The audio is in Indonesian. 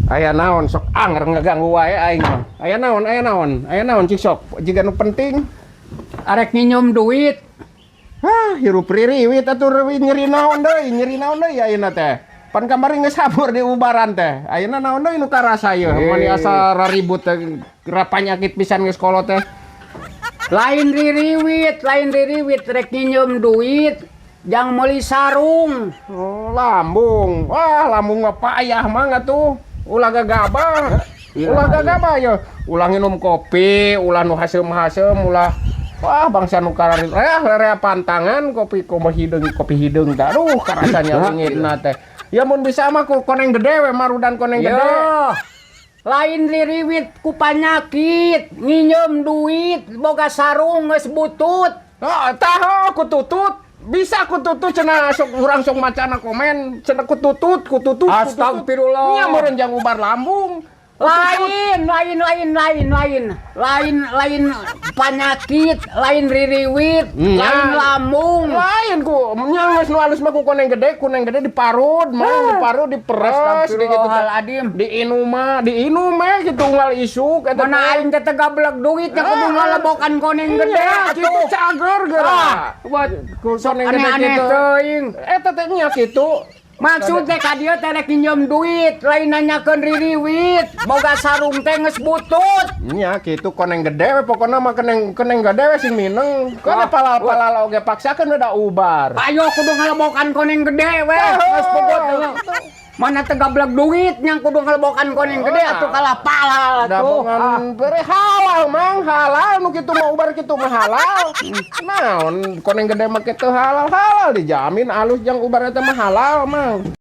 Aya naon sok anger ngaganggu wae aing mah. Aya naon cik sok. Jiga nu penting. Arek nginum duit. Hirup ririwit atuh nyeri naon deui ayeuna teh. Pan kamari geus sabur di ubaran teh. Ayeuna naon deui nu karasa ieu? Mani asa raribut teh panyakit pisan geus kolot teh. Lain ririwit rek nginum duit. Jang meuli sarung. Oh, lambung. Wah, lambung mah payah mah atuh. Ulah gagabah. Ya. Ulah nginum kopi, ulah nu haseum-haseum, ulah wah bangsa nu kararit. Larea pantangan kopi hideung teh. Aduh, karasanya wingitna teh. Ya mun bisa mah ku koneng gede we marudan koneng gede. Lain ririwit ku panyakit, nginjem duit, boga sarung geus butut. Tah ku tutut. Bisa ku tutut cenah sok urang sok macana komen cenah ku tutut. Astagfirullah. Nya meureun jang ubar lambung. Lain panyakit, lain ririwit, lain lambung. Lain ku nya geus nu alus mah ku koneng gede diparut, diperes gitu adim. Diinum gitu unggal isuk eta. Mana aing teh gablek duit nya kudu ngalebokan koneng gede atuh. Cager geura. Buat ku koneng gede kitu. Teuing. Eta teh nya kitu. Maksudnya ka dieu teh rek pinjam duit, lain nanyakeun ririwit, boga sarung teh geus butut. Nya kitu koneng gede we pokona mah koneng gede we sing mineng. Kana palal oge paksakeun udah ubar. Ayo kudu ngalebokan koneng gede we, geus butut. Mana teh gablek duit yang kudu ngalebokan koneng gede atuh kalah palal atuh. Dapongan bere halal mang, halal nu kitu mah ubar kitu mah halal. Naon koneng gede mah kitu halal dijamin alus jang ubar teh mah halal mang.